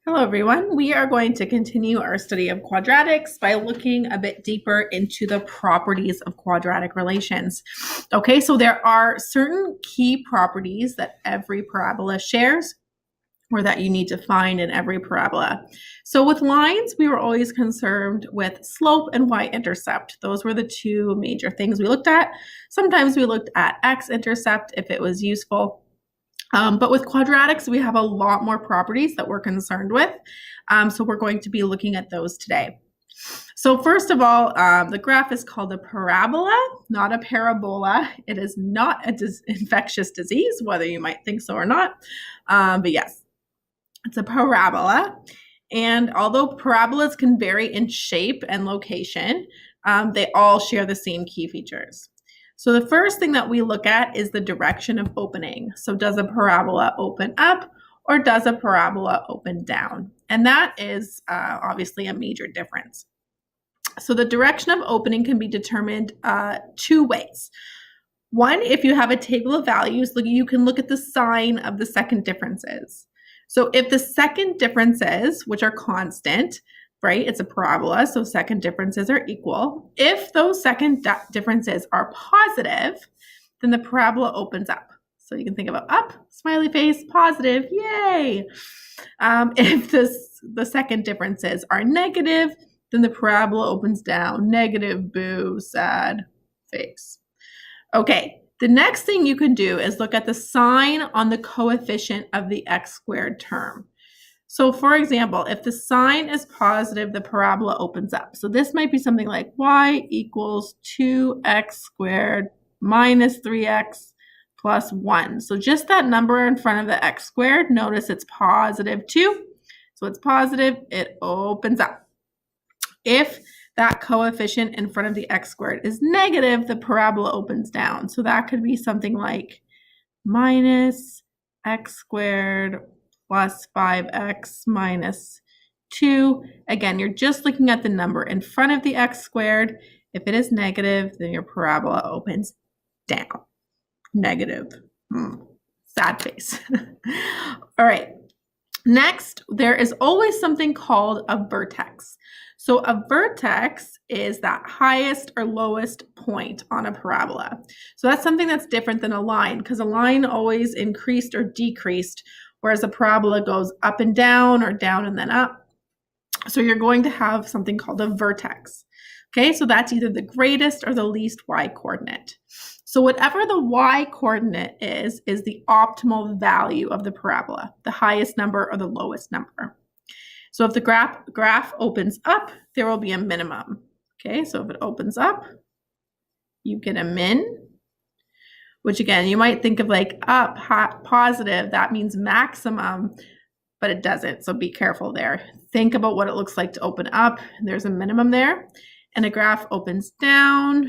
Hello everyone. We are going to continue our study of quadratics by looking a bit deeper into the properties of quadratic relations. Okay, so there are certain key properties that every parabola shares or that you need to find in every parabola. So with lines, we were always concerned with slope and y-intercept. Those were the two major things we looked at. Sometimes we looked at x-intercept if it was useful. But with quadratics, we have a lot more properties that we're concerned with. So we're going to be looking at those today. So first of all, the graph is called a parabola, not a parabola. It is not an infectious disease, whether you might think so or not. But yes, it's a parabola. And although parabolas can vary in shape and location, they all share the same key features. So the first thing that we look at is the direction of opening. So does a parabola open up or does a parabola open down? And that is obviously a major difference. So the direction of opening can be determined two ways. One, if you have a table of values, you can look at the sign of the second differences. So if the second differences, which are constant, right? It's a parabola, so second differences are equal. If those second differences are positive, then the parabola opens up. So you can think about up, smiley face, positive, yay. If the second differences are negative, then the parabola opens down, negative, boo, sad face. Okay, the next thing you can do is look at the sign on the coefficient of the x squared term. So for example, if the sign is positive, the parabola opens up. So this might be something like y equals 2x squared minus 3x plus 1. So just that number in front of the x squared, notice it's positive 2. So it's positive, it opens up. If that coefficient in front of the x squared is negative, the parabola opens down. So that could be something like minus x squared plus 5x minus 2. Again, you're just looking at the number in front of the x squared. If it is negative, then your parabola opens down. Negative. Sad face. All right. Next, there is always something called a vertex. So a vertex is that highest or lowest point on a parabola. So that's something that's different than a line, because a line always increased or decreased, whereas a parabola goes up and down or down and then up. So you're going to have something called a vertex. Okay, so that's either the greatest or the least y coordinate. So whatever the y coordinate is the optimal value of the parabola, the highest number or the lowest number. So if the graph opens up, there will be a minimum. Okay, so if it opens up, you get a min, which again, you might think of like up, positive, that means maximum, but it doesn't, so be careful there. Think about what it looks like to open up. There's a minimum there, and a graph opens down,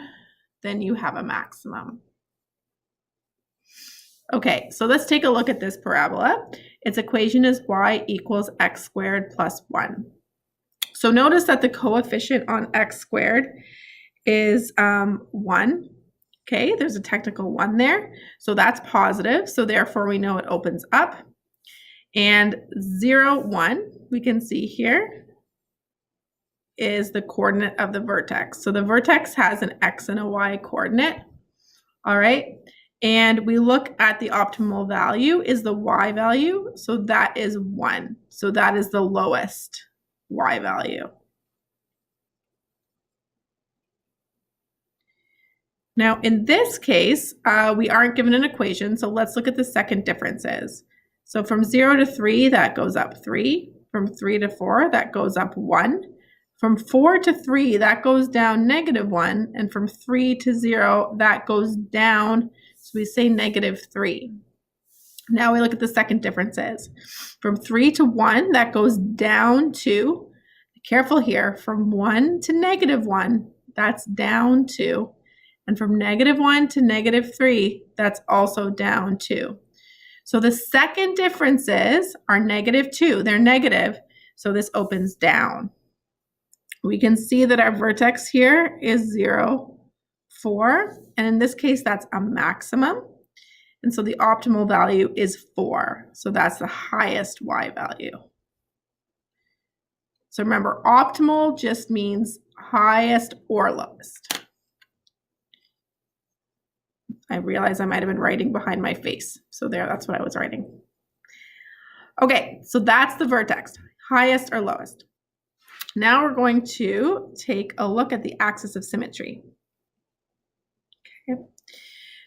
then you have a maximum. Okay, so let's take a look at this parabola. Its equation is y equals x squared plus 1. So notice that the coefficient on x squared is 1. Okay, there's a technical 1 there. So that's positive, so therefore we know it opens up. And 0, 1, we can see here, is the coordinate of the vertex. So the vertex has an x and a y coordinate. All right. And we look at the optimal value is the y value. So that is 1. So that is the lowest y value. Now, in this case, we aren't given an equation. So let's look at the second differences. So from 0 to 3, that goes up 3. From 3 to 4, that goes up 1. From 4 to 3, that goes down negative 1. And from 3 to 0, that goes down. So we say negative 3. Now we look at the second differences. From 3 to 1, that goes down 2. Be careful here. From 1 to negative 1, that's down 2. And from negative 1 to negative 3, that's also down 2. So the second differences are negative 2. They're negative, so this opens down. We can see that our vertex here is 0, 4, and in this case, that's a maximum. And so the optimal value is 4. So that's the highest y value. So remember, optimal just means highest or lowest. I realize I might have been writing behind my face. So there, that's what I was writing. Okay, so that's the vertex, highest or lowest. Now we're going to take a look at the axis of symmetry. Okay.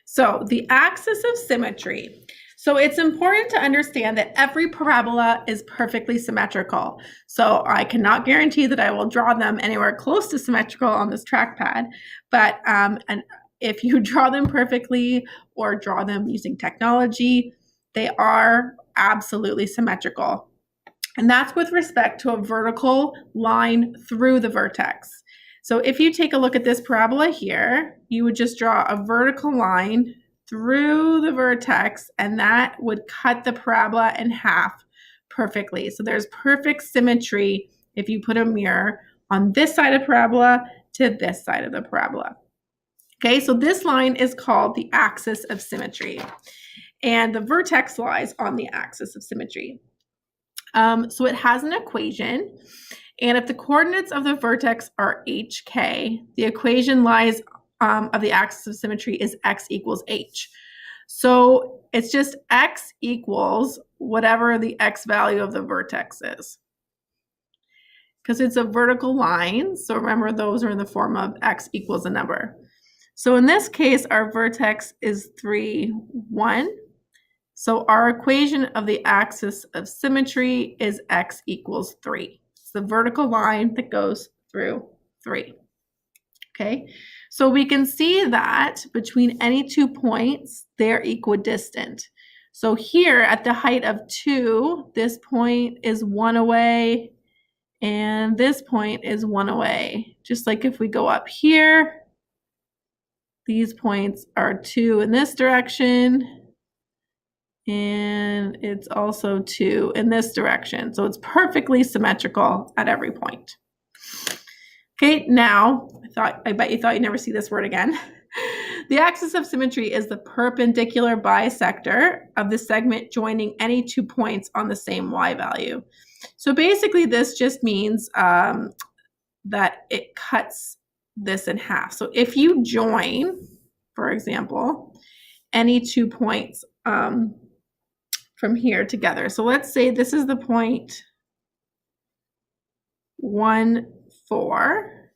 So the axis of symmetry. So it's important to understand that every parabola is perfectly symmetrical. So I cannot guarantee that I will draw them anywhere close to symmetrical on this trackpad, but and if you draw them perfectly or draw them using technology, they are absolutely symmetrical. And that's with respect to a vertical line through the vertex. So if you take a look at this parabola here, you would just draw a vertical line through the vertex, and that would cut the parabola in half perfectly. So there's perfect symmetry if you put a mirror on this side of parabola to this side of the parabola. Okay, so this line is called the axis of symmetry, and the vertex lies on the axis of symmetry. So it has an equation, and if the coordinates of the vertex are hk, the equation lies of the axis of symmetry is x equals h. So it's just x equals whatever the x value of the vertex is. Because it's a vertical line, so remember those are in the form of x equals a number. So in this case, our vertex is 3, 1. So our equation of the axis of symmetry is x equals 3. It's the vertical line that goes through 3. Okay, so we can see that between any 2 points, they're equidistant. So here at the height of 2, this point is 1 away, and this point is 1 away. Just like if we go up here, these points are 2 in this direction, and it's also 2 in this direction. So it's perfectly symmetrical at every point. Okay, now, I bet you thought you'd never see this word again. The axis of symmetry is the perpendicular bisector of the segment joining any 2 points on the same y value. So basically this just means that it cuts this in half. So if you join, for example, any 2 points from here together. So let's say this is the point 1, 4,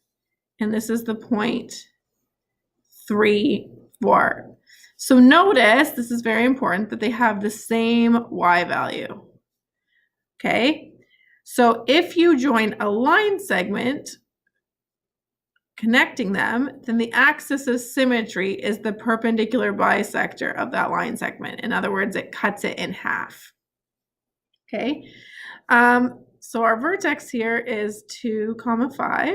and this is the point 3, 4. So notice, this is very important, that they have the same y value. Okay, so if you join a line segment connecting them, then the axis of symmetry is the perpendicular bisector of that line segment. In other words, it cuts it in half. Okay, so our vertex here is 2, 5.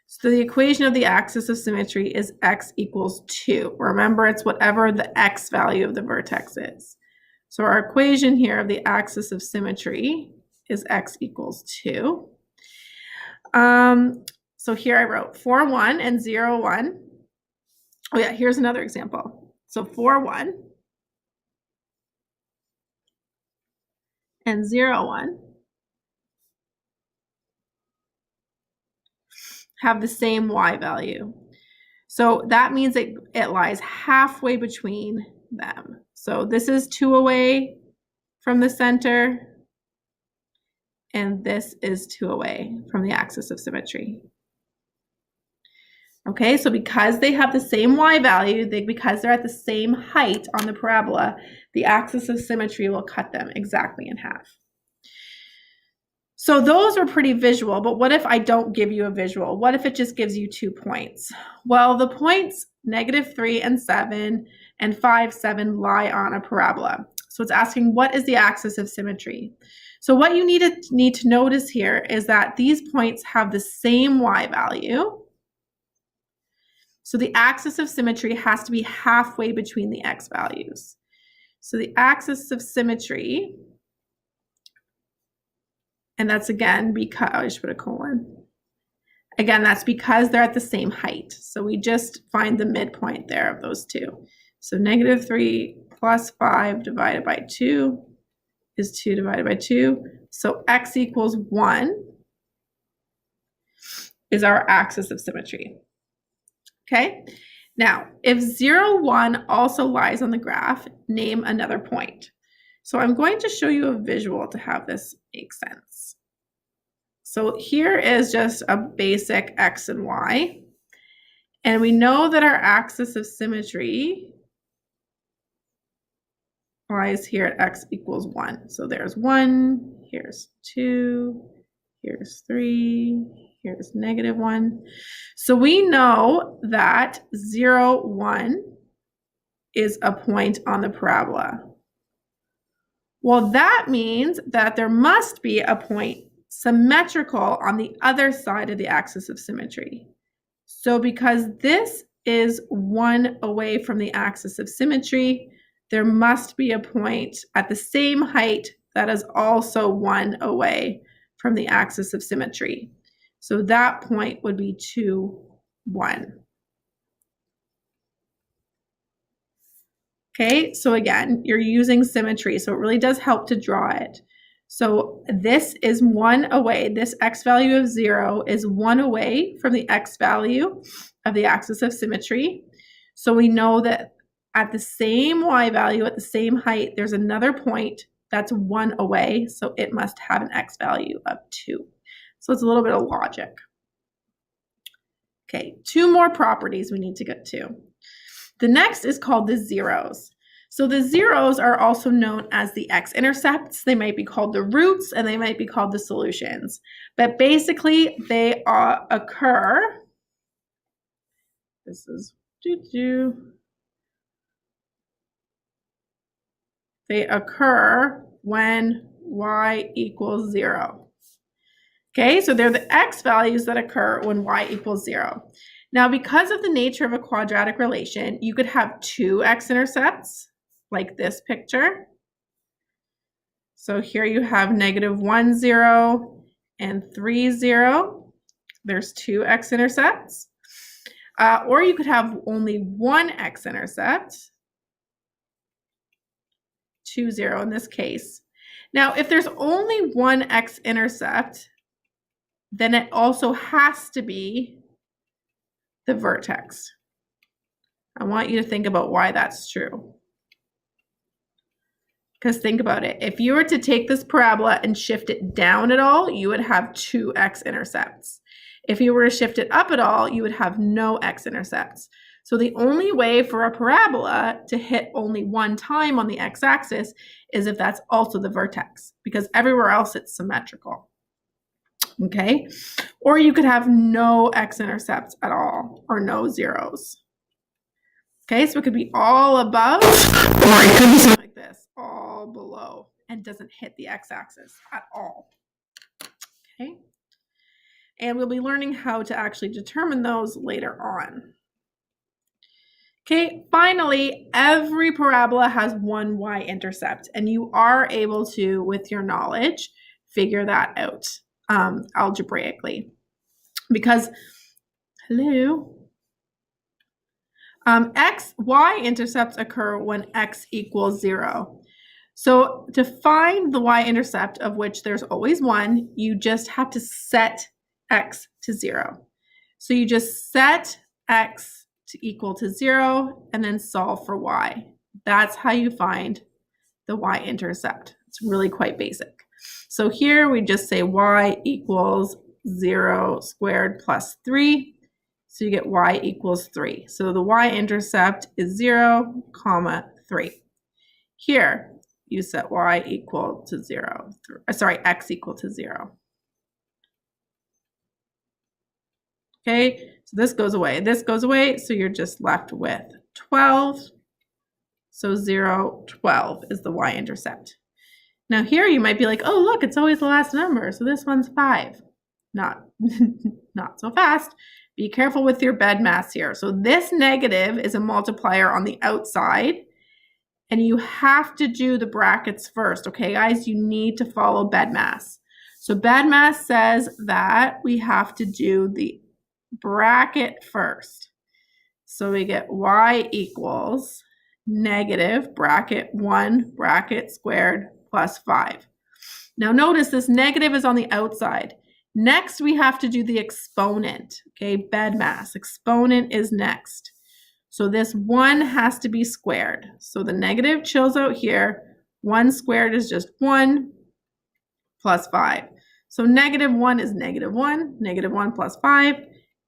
So the equation of the axis of symmetry is x equals 2. Remember, it's whatever the x value of the vertex is. So our equation here of the axis of symmetry is x equals 2. So here I wrote 4, 1 and 0, 1. Oh yeah, here's another example. So 4, 1 and 0, 1 have the same y value. So that means it lies halfway between them. So this is 2 away from the center, and this is 2 away from the axis of symmetry. Okay, so because they have the same y value, because they're at the same height on the parabola, the axis of symmetry will cut them exactly in half. So those are pretty visual, but what if I don't give you a visual? What if it just gives you 2 points? Well, the points -3 and 7 and 5, 7 lie on a parabola. So it's asking, what is the axis of symmetry? So what you need to notice here is that these points have the same y value. So the axis of symmetry has to be halfway between the x values. So the axis of symmetry, and that's again because, I should put a colon. Again, that's because they're at the same height. So we just find the midpoint there of those two. So -3 plus 5 divided by 2 is 2 divided by 2. So x equals 1 is our axis of symmetry. Okay? Now, if 0, 1 also lies on the graph, name another point. So I'm going to show you a visual to have this make sense. So here is just a basic x and y. And we know that our axis of symmetry lies here at x equals 1. So there's 1, here's 2, here's 3, here's -1. So we know that 0, 1 is a point on the parabola. Well, that means that there must be a point symmetrical on the other side of the axis of symmetry. So because this is 1 away from the axis of symmetry, there must be a point at the same height that is also 1 away from the axis of symmetry. So that point would be 2, 1. Okay, so again, you're using symmetry, so it really does help to draw it. So this is 1 away. This x value of 0 is 1 away from the x value of the axis of symmetry. So we know that at the same y value, at the same height, there's another point that's 1 away, so it must have an x value of 2. So it's a little bit of logic. Okay, 2 more properties we need to get to. The next is called the zeros. So the zeros are also known as the x-intercepts. They might be called the roots and they might be called the solutions. But basically they occur, this is they occur when y equals 0. Okay, so they're the x values that occur when y equals 0. Now, because of the nature of a quadratic relation, you could have 2 x-intercepts, like this picture. So here you have -1, 0, and 3, 0. There's 2 x-intercepts. Or you could have only 1 x-intercept, 2, 0 in this case. Now, if there's only 1 x-intercept, then it also has to be the vertex. I want you to think about why that's true. Because think about it. If you were to take this parabola and shift it down at all, you would have 2 x-intercepts. If you were to shift it up at all, you would have no x-intercepts. So the only way for a parabola to hit only one time on the x-axis is if that's also the vertex, because everywhere else it's symmetrical. Okay? Or you could have no x-intercepts at all, or no zeros. Okay, so it could be all above, or it could be something like this, all below, and doesn't hit the x-axis at all. Okay? And we'll be learning how to actually determine those later on. Okay, finally, every parabola has one y-intercept, and you are able to, with your knowledge, figure that out algebraically. Because, y-intercepts occur when x equals 0. So to find the y-intercept, of which there's always 1, you just have to set x to 0. So you just set x to equal to 0 and then solve for y. That's how you find the y-intercept. It's really quite basic. So here we just say y equals 0 squared plus 3. So you get y equals 3. So the y-intercept is 0, 3. Here, you set y equal to 0. X equal to 0. Okay, so this goes away, so you're just left with 12. So 0, 12 is the y-intercept. Now here you might be like, oh, look, it's always the last number, so this one's 5. Not so fast. Be careful with your BEDMAS here. So this negative is a multiplier on the outside, and you have to do the brackets first, okay, guys? You need to follow BEDMAS. So BEDMAS says that we have to do the bracket first. So we get y equals negative bracket 1 bracket squared plus 5. Now notice this negative is on the outside. Next, we have to do the exponent, okay? BEDMAS, exponent is next. So this 1 has to be squared. So the negative chills out here. 1 squared is just 1 plus 5. So negative 1 is negative 1. Negative 1 plus 5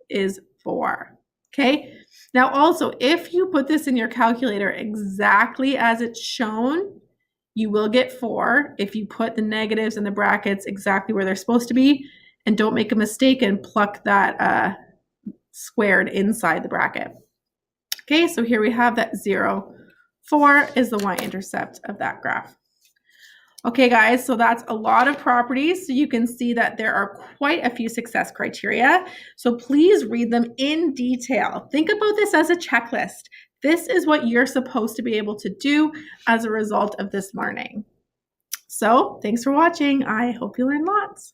is 4, okay? Now also, if you put this in your calculator exactly as it's shown, you will get 4 if you put the negatives in the brackets exactly where they're supposed to be, and don't make a mistake and pluck that squared inside the bracket. Okay, so here we have that 0. 4 is the y-intercept of that graph. Okay, guys, so that's a lot of properties. So you can see that there are quite a few success criteria. So please read them in detail. Think about this as a checklist. This is what you're supposed to be able to do as a result of this learning. So thanks for watching. I hope you learned lots.